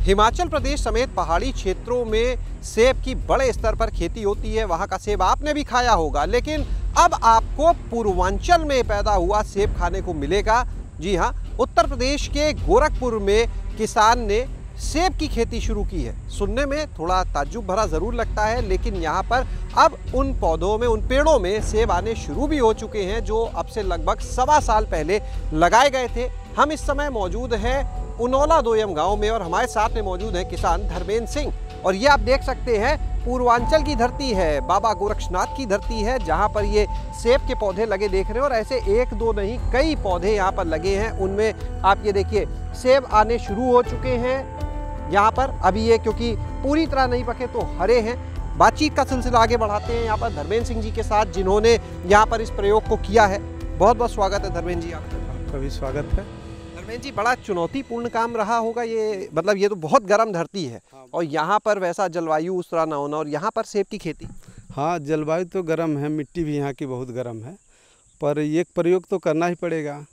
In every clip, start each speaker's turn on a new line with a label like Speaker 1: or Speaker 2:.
Speaker 1: हिमाचल प्रदेश समेत पहाड़ी क्षेत्रों में सेब की बड़े स्तर पर खेती होती है। वहाँ का सेब आपने भी खाया होगा, लेकिन अब आपको पूर्वांचल में पैदा हुआ सेब खाने को मिलेगा। जी हाँ, उत्तर प्रदेश के गोरखपुर में किसान ने सेब की खेती शुरू की है। सुनने में थोड़ा ताज्जुब भरा ज़रूर लगता है, लेकिन यहाँ पर अब उन पौधों में, उन पेड़ों में सेब आने शुरू भी हो चुके हैं, जो अब से लगभग 1.25 साल पहले लगाए गए थे। हम इस समय मौजूद हैं उनौला दोयम गांव में और हमारे साथ में मौजूद है किसान धर्मेंद्र सिंह। और ये आप देख सकते हैं पूर्वांचल की धरती है, बाबा गोरक्षनाथ की धरती है, जहाँ पर ये सेब के पौधे लगे देख रहे हो। और ऐसे एक दो नहीं, कई पौधे यहाँ पर लगे हैं। उनमें आप ये देखिए सेब आने शुरू हो चुके हैं यहाँ पर। अभी ये क्योंकि पूरी तरह नहीं पके तो हरे हैं। बातचीत का सिलसिला आगे बढ़ाते हैं यहाँ पर धर्मेंद्र सिंह जी के साथ, जिन्होंने यहाँ पर इस प्रयोग को किया है। बहुत बहुत स्वागत है धर्मेंद्र जी
Speaker 2: आपका भी स्वागत है।
Speaker 1: धर्मेंद्र जी, बड़ा चुनौतीपूर्ण काम रहा होगा ये, मतलब ये तो बहुत गर्म धरती है और यहाँ पर वैसा जलवायु उस तरह ना होना, और यहाँ पर सेब की खेती।
Speaker 2: हाँ, जलवायु तो गर्म है, मिट्टी भी यहाँ की बहुत गर्म है, पर एक प्रयोग तो करना ही पड़ेगा।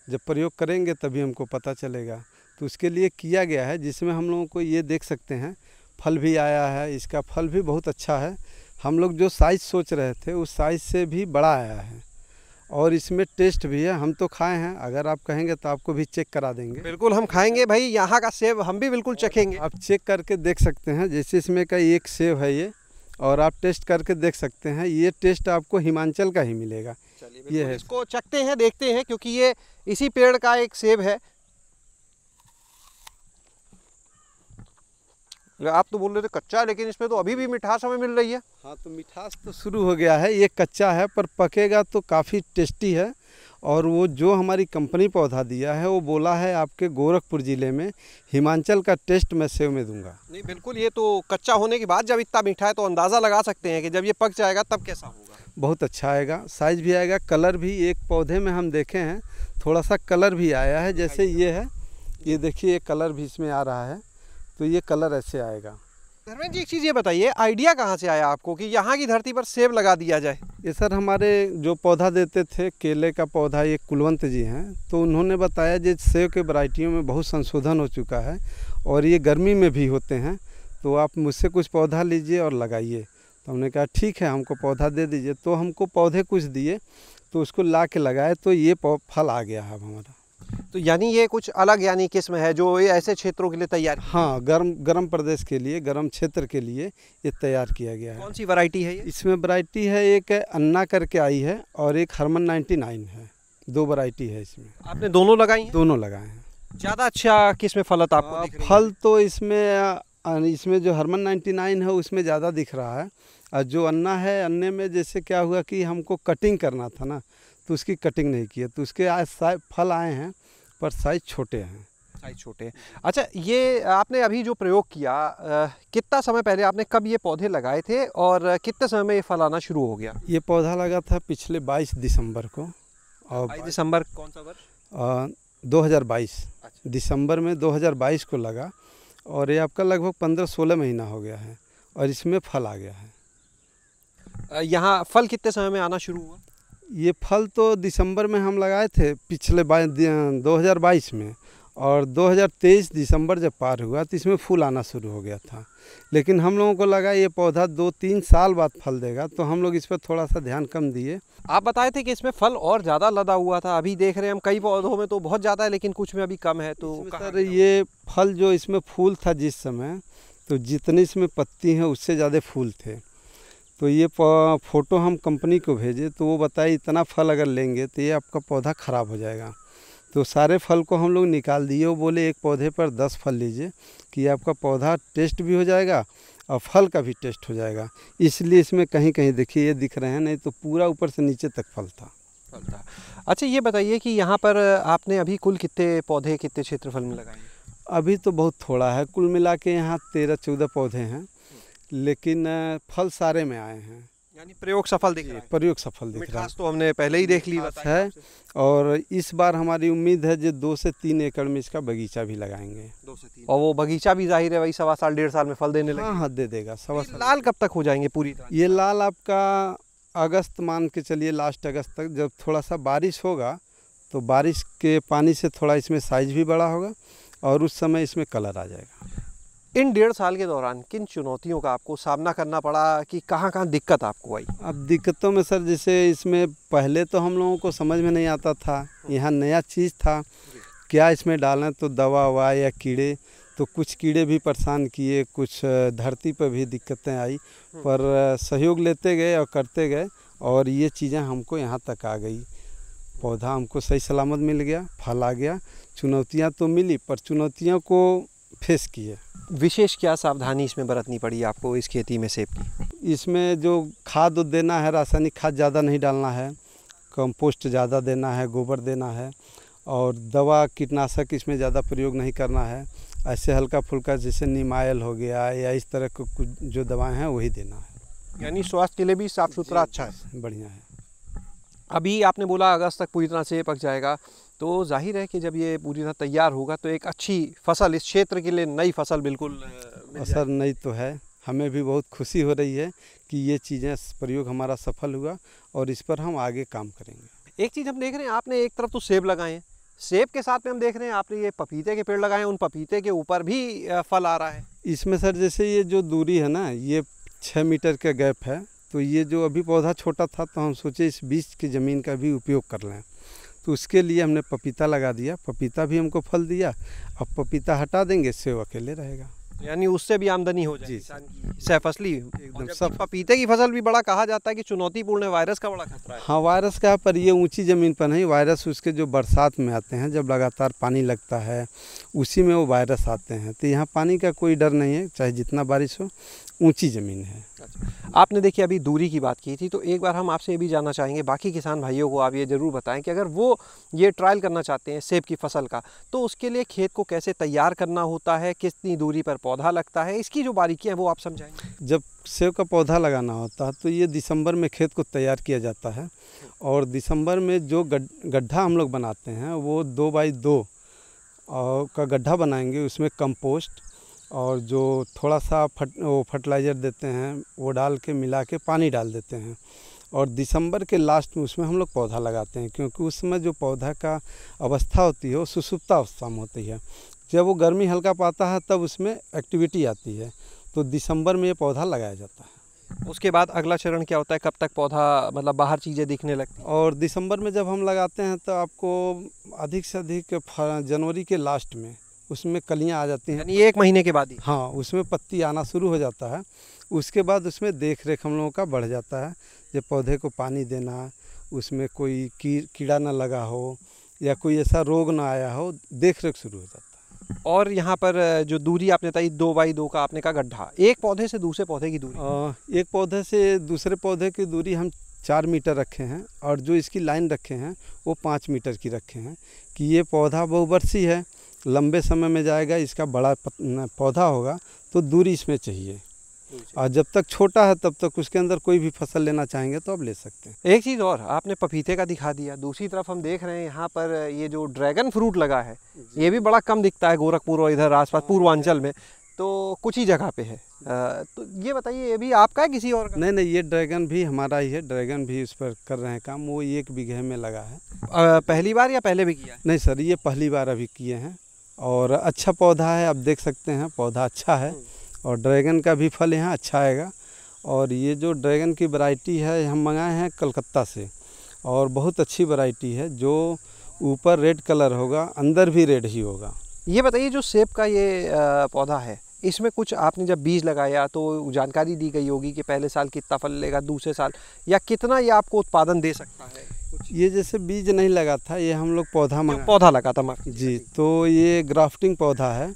Speaker 2: जब प्रयोग करेंगे तभी हमको पता चलेगा, तो उसके लिए किया गया है, जिसमें हम लोगों को ये देख सकते हैं फल भी आया है। इसका फल भी बहुत अच्छा है। हम लोग जो साइज़ सोच रहे थे उस साइज़ से भी बड़ा आया है, और इसमें टेस्ट भी है। हम तो खाए हैं, अगर आप कहेंगे तो आपको भी चेक करा देंगे।
Speaker 1: बिल्कुल हम खाएंगे भाई, यहाँ का सेब हम भी बिल्कुल चखेंगे।
Speaker 2: आप चेक करके देख सकते हैं, जैसे इसमें का एक सेब है ये, और आप टेस्ट करके देख सकते हैं। ये टेस्ट आपको हिमाचल का ही मिलेगा।
Speaker 1: ये है, इसको चखते हैं, देखते हैं, क्योंकि ये इसी पेड़ का एक सेब है। आप तो बोल रहे थे कच्चा है, लेकिन इसमें तो अभी भी मिठास हमें मिल रही है।
Speaker 2: हाँ, तो मिठास तो शुरू हो गया है। ये कच्चा है पर पकेगा तो काफ़ी टेस्टी है। और वो जो हमारी कंपनी पौधा दिया है वो बोला है आपके गोरखपुर ज़िले में हिमाचल का टेस्ट मैं सेब में दूंगा।
Speaker 1: नहीं बिल्कुल, ये तो कच्चा होने के बाद जब इतना मीठा है तो अंदाज़ा लगा सकते हैं कि जब ये पक जाएगा तब कैसा होगा।
Speaker 2: बहुत अच्छा आएगा, साइज़ भी आएगा, कलर भी। एक पौधे में हम देखे हैं थोड़ा सा कलर भी आया है, जैसे ये है, ये देखिए ये कलर भी इसमें आ रहा है, तो ये कलर ऐसे आएगा।
Speaker 1: धर्मेंद्र जी, एक चीज़ ये बताइए, आइडिया कहाँ से आया आपको कि यहाँ की धरती पर सेब लगा दिया जाए?
Speaker 2: ये सर हमारे जो पौधा देते थे केले का पौधा, ये कुलवंत जी हैं, तो उन्होंने बताया जो सेब के वैरायटियों में बहुत संशोधन हो चुका है और ये गर्मी में भी होते हैं, तो आप मुझसे कुछ पौधा लीजिए और लगाइए। तो हमने कहा ठीक है, हमको पौधा दे दीजिए। तो हमको पौधे कुछ दिए, तो उसको ला के लगाए, तो ये फल आ गया है अब हमारा।
Speaker 1: तो यानी ये कुछ अलग यानी किस्म है जो ये ऐसे क्षेत्रों के लिए तैयार?
Speaker 2: हाँ, गर्म प्रदेश के लिए, गर्म क्षेत्र के लिए ये तैयार किया गया है।
Speaker 1: कौन सी वैरायटी है ये?
Speaker 2: इसमें वैरायटी है, एक अन्ना करके आई है और एक हरमन 99 है। दो वैरायटी है इसमें।
Speaker 1: आपने दोनों लगाई हैं?
Speaker 2: दोनों लगाए हैं।
Speaker 1: ज़्यादा अच्छा किसमें फलत आपको दिख रही है?
Speaker 2: फल तो इसमें जो हरमन 99 है उसमें ज़्यादा दिख रहा है, और जो अन्ना है, अन्ने में जैसे क्या हुआ कि हमको कटिंग करना था ना, तो उसकी कटिंग नहीं की है, तो उसके आज फल आए हैं पर साइज छोटे हैं।
Speaker 1: साइज छोटे हैं। अच्छा, ये आपने अभी जो प्रयोग किया, कितना समय पहले आपने कब ये पौधे लगाए थे और कितने समय में ये फल आना शुरू हो गया?
Speaker 2: ये पौधा लगा था पिछले 22 दिसंबर को। और
Speaker 1: 22 दिसंबर कौन सा वर्ष?
Speaker 2: 2022।
Speaker 1: अच्छा।
Speaker 2: दिसंबर में 2022 को लगा, और ये आपका लगभग 15-16 महीना हो गया है, और इसमें फल आ गया है।
Speaker 1: यहाँ फल कितने समय में आना शुरू हुआ?
Speaker 2: ये फल तो दिसंबर में हम लगाए थे पिछले 2022 में, और 2023 दिसंबर जब पार हुआ तो इसमें फूल आना शुरू हो गया था। लेकिन हम लोगों को लगा ये पौधा 2-3 साल बाद फल देगा, तो हम लोग इस पर थोड़ा सा ध्यान कम दिए।
Speaker 1: आप बताए थे कि इसमें फल और ज़्यादा लदा हुआ था, अभी देख रहे हैं हम कई पौधों में तो बहुत ज़्यादा है, लेकिन कुछ में अभी कम है। तो
Speaker 2: सर ये फल जो इसमें फूल था जिस समय, तो जितनी इसमें पत्ती हैं उससे ज़्यादा फूल थे। तो ये फ़ोटो हम कंपनी को भेजे, तो वो बताए इतना फल अगर लेंगे तो ये आपका पौधा ख़राब हो जाएगा। तो सारे फल को हम लोग निकाल दिए। वो बोले एक पौधे पर 10 फल लीजिए, कि आपका पौधा टेस्ट भी हो जाएगा और फल का भी टेस्ट हो जाएगा। इसलिए इसमें कहीं कहीं देखिए ये दिख रहे हैं, नहीं तो पूरा ऊपर से नीचे तक फल था।
Speaker 1: अच्छा, ये बताइए कि यहाँ पर आपने अभी कुल कितने पौधे, कितने क्षेत्रफल में लगाए?
Speaker 2: अभी तो बहुत थोड़ा है, कुल मिला के यहाँ 13-14 पौधे हैं, लेकिन फल सारे में आए हैं।
Speaker 1: यानी प्रयोग सफल दिख रहा है।
Speaker 2: प्रयोग सफल दिख रहा है।
Speaker 1: मिठास तो हमने पहले ही देख ली
Speaker 2: है, और इस बार हमारी उम्मीद है जो 2 से 3 एकड़ में इसका बगीचा भी लगाएंगे।
Speaker 1: 2 से 3, और वो बगीचा भी जाहिर है वही 1.25 साल 1.5 साल में फल देने लगेगा।
Speaker 2: हाँ, दे देगा 1.25 साल।
Speaker 1: लाल कब तक हो जाएंगे पूरी तरह?
Speaker 2: ये लाल आपका अगस्त मान के चलिए, लास्ट अगस्त तक। जब थोड़ा सा बारिश होगा तो बारिश के पानी से थोड़ा इसमें साइज भी बड़ा होगा, और उस समय इसमें कलर आ जाएगा।
Speaker 1: इन 1.5 साल के दौरान किन चुनौतियों का आपको सामना करना पड़ा कि कहाँ-कहाँ दिक्कत आपको आई?
Speaker 2: अब दिक्कतों में सर जैसे इसमें पहले तो हम लोगों को समझ में नहीं आता था, यहाँ नया चीज़ था, क्या इसमें डालें तो दवा ववा या कीड़े, तो कुछ कीड़े भी परेशान किए, कुछ धरती पर भी दिक्कतें आई, पर सहयोग लेते गए और करते गए और ये चीज़ें हमको यहाँ तक आ गई। पौधा हमको सही सलामत मिल गया, फल आ गया। चुनौतियाँ तो मिली पर चुनौतियों को फेस किए।
Speaker 1: विशेष क्या सावधानी इसमें बरतनी पड़ी आपको इस खेती में सेब की?
Speaker 2: इसमें जो खाद देना है, रासायनिक खाद ज़्यादा नहीं डालना है, कंपोस्ट ज़्यादा देना है, गोबर देना है और दवा कीटनाशक इसमें ज़्यादा प्रयोग नहीं करना है। ऐसे हल्का फुल्का जैसे नीम ऑयल हो गया या इस तरह के कुछ जो दवाएं हैं वही देना है।
Speaker 1: यानी स्वास्थ्य के लिए भी साफ़ सुथरा अच्छा है,
Speaker 2: बढ़िया है।
Speaker 1: अभी आपने बोला अगस्त तक पूरी तरह से पक जाएगा, तो जाहिर है कि जब ये पूरी तरह तैयार होगा तो एक अच्छी फसल इस क्षेत्र के लिए नई फसल बिल्कुल मिल
Speaker 2: असर नहीं तो है, हमें भी बहुत खुशी हो रही है कि ये चीज़ें प्रयोग हमारा सफल हुआ और इस पर हम आगे काम करेंगे।
Speaker 1: एक चीज़ हम देख रहे हैं, आपने एक तरफ तो सेब लगाए हैं, सेब के साथ में हम देख रहे हैं आपने ये पपीते के पेड़ लगाए हैं, उन पपीते के ऊपर भी फल आ रहा है।
Speaker 2: इसमें सर जैसे ये जो दूरी है ना, ये 6 मीटर का गैप है, तो ये जो अभी पौधा छोटा था तो हम सोचे इस बीच की ज़मीन का भी उपयोग कर लें, तो उसके लिए हमने पपीता लगा दिया। पपीता भी हमको फल दिया, अब पपीता हटा देंगे सेब अकेले रहेगा,
Speaker 1: यानी उससे भी आमदनी हो जाएगी किसान की सहफसली।
Speaker 2: एकदम
Speaker 1: जबकि
Speaker 2: सब।
Speaker 1: पपीते की फसल भी बड़ा कहा जाता है कि चुनौतीपूर्ण है, वायरस का बड़ा खतरा है।
Speaker 2: हाँ वायरस का, पर ये ऊंची ज़मीन पर नहीं, वायरस उसके जो बरसात में आते हैं, जब लगातार पानी लगता है उसी में वो वायरस आते हैं, तो यहाँ पानी का कोई डर नहीं है, चाहे जितना बारिश हो, ऊंची ज़मीन है।
Speaker 1: आपने देखिए अभी दूरी की बात की थी, तो एक बार हम आपसे ये भी जानना चाहेंगे, बाकी किसान भाइयों को आप ये ज़रूर बताएं कि अगर वो ये ट्रायल करना चाहते हैं सेब की फसल का, तो उसके लिए खेत को कैसे तैयार करना होता है, कितनी दूरी पर पौधा लगता है, इसकी जो बारीकियां हैं वो आप समझाएंगे।
Speaker 2: जब सेब का पौधा लगाना होता है तो ये दिसंबर में खेत को तैयार किया जाता है और दिसंबर में जो गड्ढा हम लोग बनाते हैं वो 2 बाई 2 का गड्ढा बनाएंगे, उसमें कंपोस्ट और जो थोड़ा सा फर्टिलाइज़र देते हैं वो डाल के मिला के पानी डाल देते हैं और दिसंबर के लास्ट में उसमें हम लोग पौधा लगाते हैं, क्योंकि उस समय जो पौधा का अवस्था होती है वो सुसुप्ता अवस्था में होती है। जब वो गर्मी हल्का पाता है तब उसमें एक्टिविटी आती है, तो दिसंबर में ये पौधा लगाया जाता है।
Speaker 1: उसके बाद अगला चरण क्या होता है, कब तक पौधा मतलब बाहर चीज़ें दिखने लगती हैं?
Speaker 2: और दिसंबर में जब हम लगाते हैं तो आपको अधिक से अधिक जनवरी के लास्ट में उसमें कलियां आ जाती हैं,
Speaker 1: यानी 1 महीने के बाद ही।
Speaker 2: हाँ उसमें पत्ती आना शुरू हो जाता है। उसके बाद उसमें देख रेख हम लोगों का बढ़ जाता है, जब पौधे को पानी देना, उसमें कोई कीड़ा ना लगा हो या कोई ऐसा रोग ना आया हो, देख रेख शुरू हो जाता है।
Speaker 1: और यहाँ पर जो दूरी आपने बताई 2 बाई 2 का आपने कहा गड्ढा, एक पौधे से दूसरे पौधे की दूरी?
Speaker 2: एक पौधे से दूसरे पौधे की दूरी हम 4 मीटर रखे हैं और जो इसकी लाइन रखे हैं वो 5 मीटर की रखे हैं कि ये पौधा बहुवर्षीय है, लंबे समय में जाएगा, इसका बड़ा पौधा होगा तो दूरी इसमें चाहिए, और जब तक छोटा है तब तक उसके अंदर कोई भी फसल लेना चाहेंगे तो आप ले सकते हैं।
Speaker 1: एक चीज़ और, आपने पपीते का दिखा दिया, दूसरी तरफ हम देख रहे हैं यहाँ पर ये जो ड्रैगन फ्रूट लगा है, ये भी बड़ा कम दिखता है गोरखपुर और इधर आसपास पूर्वांचल में, तो कुछ ही जगह पे है। तो ये बताइए, ये भी आपका है किसी और का?
Speaker 2: नहीं, ये ड्रैगन भी हमारा ही है, ड्रैगन भी उस पर कर रहे हैं काम, वो 1 बीघे में लगा है।
Speaker 1: पहली बार या पहले भी किया है?
Speaker 2: नहीं सर, ये पहली बार अभी किए हैं और अच्छा पौधा है, आप देख सकते हैं पौधा अच्छा है और ड्रैगन का भी फल यहाँ अच्छा आएगा। और ये जो ड्रैगन की वैरायटी है हम मंगाए हैं कलकत्ता से और बहुत अच्छी वैरायटी है, जो ऊपर रेड कलर होगा, अंदर भी रेड ही होगा।
Speaker 1: ये बताइए, जो सेब का ये पौधा है, इसमें कुछ आपने जब बीज लगाया तो जानकारी दी गई होगी कि पहले साल कितना फल लेगा, दूसरे साल, या कितना ये आपको उत्पादन दे सकता है?
Speaker 2: ये जैसे बीज नहीं लगा था, ये हम लोग
Speaker 1: पौधा लगा था
Speaker 2: जी, तो ये ग्राफ्टिंग पौधा है।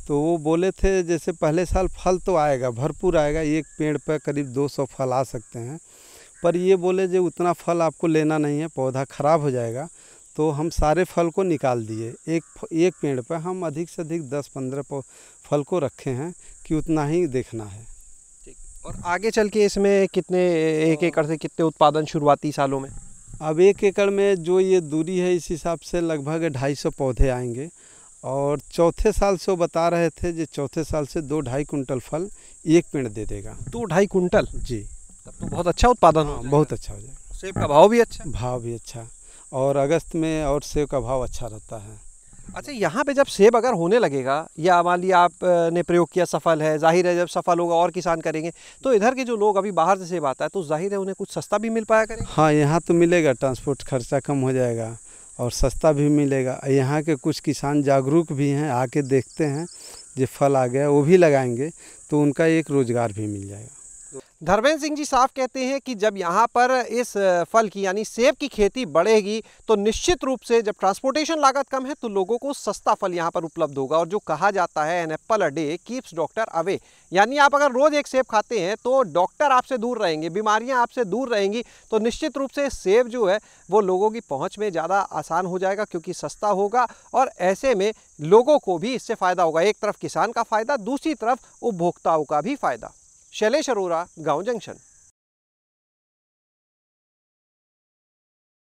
Speaker 2: तो वो बोले थे जैसे पहले साल फल तो आएगा, भरपूर आएगा, एक पेड़ पर करीब 200 फल आ सकते हैं, पर ये बोले जो उतना फल आपको लेना नहीं है, पौधा ख़राब हो जाएगा। तो हम सारे फल को निकाल दिए, एक पेड़ पर हम अधिक से अधिक 10-15 फल को रखे हैं कि उतना ही देखना है।
Speaker 1: और आगे चल के इसमें कितने, 1 एकड़ से कितने उत्पादन शुरुआती सालों में?
Speaker 2: अब 1 एकड़ में जो ये दूरी है इस हिसाब से लगभग 250 पौधे आएंगे और चौथे साल से वो बता रहे थे जो चौथे साल से 2-2.5 कुंटल फल एक पेड़ दे देगा।
Speaker 1: 2-2.5 कुंटल?
Speaker 2: जी,
Speaker 1: तब तो बहुत अच्छा उत्पादन हो जाएगा।
Speaker 2: बहुत अच्छा हो जाएगा।
Speaker 1: सेब का भाव भी अच्छा?
Speaker 2: भाव भी अच्छा, और अगस्त में और सेब का भाव अच्छा रहता है।
Speaker 1: अच्छा, यहाँ पे जब सेब अगर होने लगेगा या मान लिया आप ने प्रयोग किया, सफल है, जाहिर है जब सफल होगा और किसान करेंगे, तो इधर के जो लोग अभी बाहर से सेब आता है तो जाहिर है उन्हें कुछ सस्ता भी मिल पाया करेगा।
Speaker 2: हाँ, यहाँ तो मिलेगा, ट्रांसपोर्ट खर्चा कम हो जाएगा और सस्ता भी मिलेगा। यहाँ के कुछ किसान जागरूक भी हैं, आके देखते हैं जो फल आ गया वो भी लगाएंगे, तो उनका एक रोज़गार भी मिल जाएगा।
Speaker 1: धर्मेंद्र सिंह जी साफ कहते हैं कि जब यहाँ पर इस फल की यानी सेब की खेती बढ़ेगी तो निश्चित रूप से जब ट्रांसपोर्टेशन लागत कम है तो लोगों को सस्ता फल यहाँ पर उपलब्ध होगा। और जो कहा जाता है an apple a day keeps doctor away, यानी आप अगर रोज़ एक सेब खाते हैं तो डॉक्टर आपसे दूर रहेंगे, बीमारियाँ आपसे दूर रहेंगी। तो निश्चित रूप से सेब जो है वो लोगों की पहुँच में ज़्यादा आसान हो जाएगा क्योंकि सस्ता होगा और ऐसे में लोगों को भी इससे फ़ायदा होगा। एक तरफ किसान का फ़ायदा, दूसरी तरफ उपभोक्ताओं का भी फ़ायदा। शैलेश अरोरा, गांव जंक्शन।